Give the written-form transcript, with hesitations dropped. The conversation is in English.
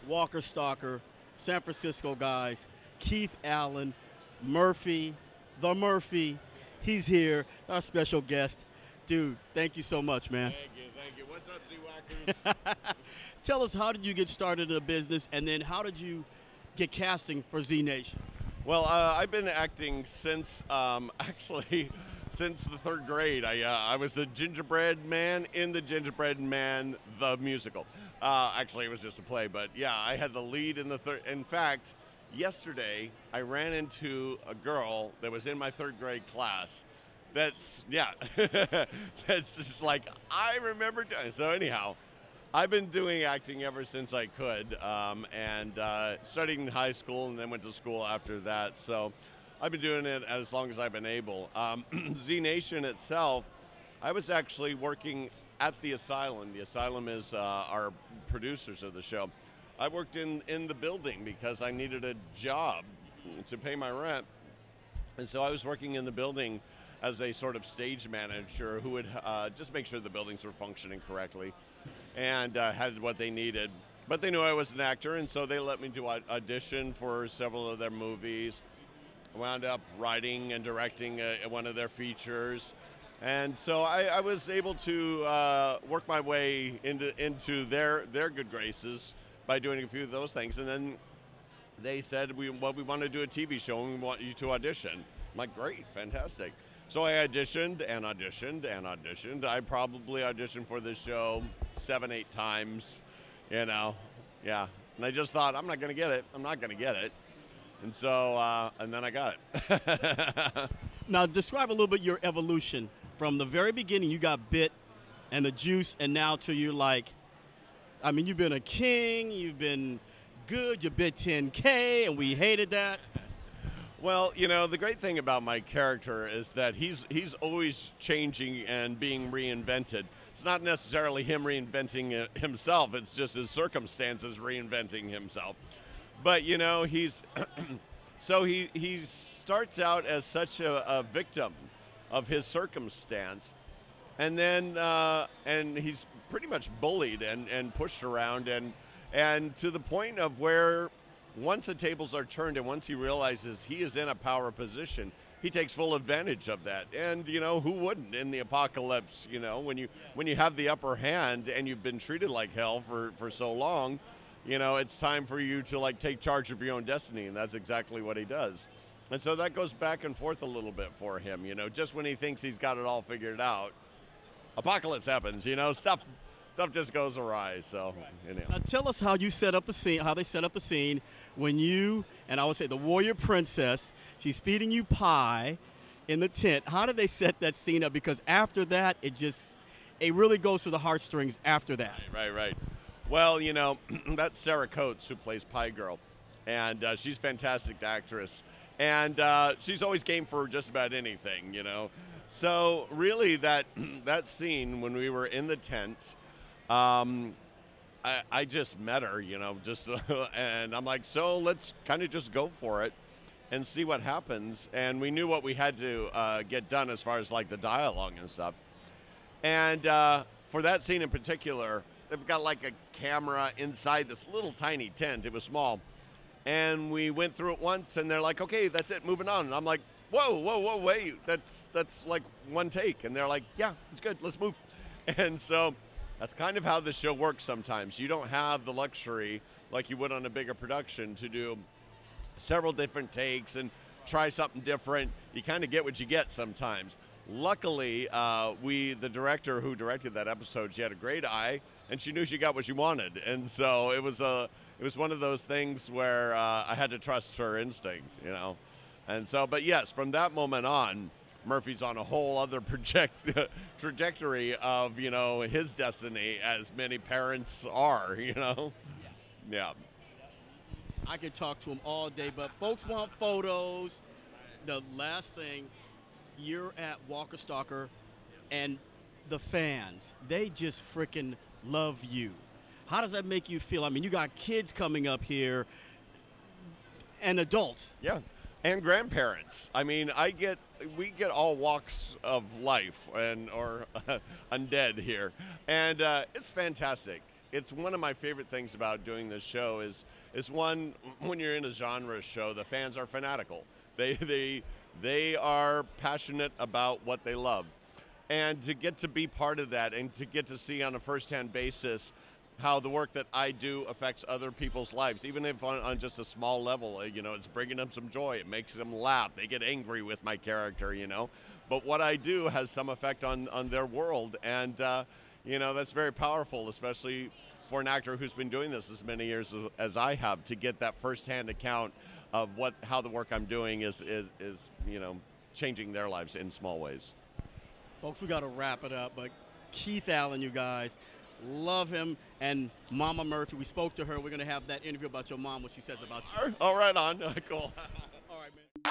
Walker Stalker, San Francisco guys, Keith Allen, Murphy, the Murphy. He's here. It's our special guest. Dude, thank you so much, man. Thank you. What's up, Z-Whackers? Tell us, how did you get started in the business, and then how did you get casting for Z Nation? Well, I've been acting since, since the third grade. I was the gingerbread man in the Gingerbread Man, the musical. Actually, it was just a play, but yeah, I had the lead in the third. In fact, yesterday, I ran into a girl that was in my third grade class. That's just like, I remember doing. So anyhow, I've been doing acting ever since I could, and studied in high school and then went to school after that. So I've been doing it as long as I've been able. Z Nation itself, I was actually working at the Asylum. The Asylum is our producers of the show. I worked in the building because I needed a job to pay my rent. And so I was working in the building as a sort of stage manager who would just make sure the buildings were functioning correctly and had what they needed. But they knew I was an actor, and so they let me do audition for several of their movies. I wound up writing and directing one of their features. And so I was able to work my way into their good graces by doing a few of those things. And then they said, we want to do a TV show and we want you to audition. I'm like, great, fantastic. So I auditioned and auditioned and auditioned. I probably auditioned for this show 7-8 times, yeah. And I just thought, I'm not going to get it. I'm not going to get it. And so, and then I got it. Now, describe a little bit your evolution. From the very beginning, you got bit and the juice, and now to you you've been a king, you've been good, you bit 10K, and we hated that. Well, the great thing about my character is that he's always changing and being reinvented. It's not necessarily him reinventing himself, it's just his circumstances reinventing himself. But, he's so he starts out as such a victim of his circumstance, and then and he's pretty much bullied and pushed around, and to the point of where once the tables are turned and once he realizes he is in a power position, he takes full advantage of that. And who wouldn't in the apocalypse? When you have the upper hand and you've been treated like hell for so long, it's time for you to take charge of your own destiny, and that's exactly what he does. And so that goes back and forth a little bit for him, just when he thinks he's got it all figured out, apocalypse happens, stuff just goes awry. So, Now tell us how you set up the scene, how they set up the scene when you, and I would say the warrior princess, she's feeding you pie in the tent. How did they set that scene up? Because after that, it really goes to the heartstrings after that. Right. Well, that's Sarah Coates, who plays Pie Girl, and she's a fantastic actress. And she's always game for just about anything, So really that scene when we were in the tent, I just met her, and I'm like, so let's kind of just go for it and see what happens. And we knew what we had to get done as far as the dialogue and stuff. And for that scene in particular, they've got a camera inside this little tiny tent. It was small. And we went through it once, and they're like, okay, that's it, moving on. And I'm like, whoa, wait, that's one take. And they're like, yeah, it's good, let's move. And so that's kind of how the show works sometimes. You don't have the luxury, like you would on a bigger production, to do several different takes and try something different. You kind of get what you get sometimes. Luckily, the director who directed that episode, she had a great eye, and she knew she got what she wanted. And so it was one of those things where I had to trust her instinct, And so, but yes, from that moment on, Murphy's on a whole other trajectory of, his destiny, as many parents are, Yeah. I could talk to him all day, but folks want photos. The last thing, you're at Walker Stalker, and the fans, they just freaking love you. How does that make you feel? I mean, you got kids coming up here and adults. Yeah, and grandparents. I mean, we get all walks of life or undead here, and it's fantastic. it's one of my favorite things about doing this show is one, when you're in a genre show, the fans are fanatical. They are passionate about what they love. And to get to be part of that and to get to see on a first-hand basis how the work that I do affects other people's lives, even if on just a small level, it's bringing them some joy. It makes them laugh. They get angry with my character, But what I do has some effect on their world. And, that's very powerful, especially for an actor who's been doing this as many years as I have, to get that first-hand account of how the work I'm doing is changing their lives in small ways. Folks, we got to wrap it up, but Keith Allan, you guys, love him. And Mama Murphy, we spoke to her. We're going to have that interview about your mom, what she says about you. Oh, right on. Cool. All right, man.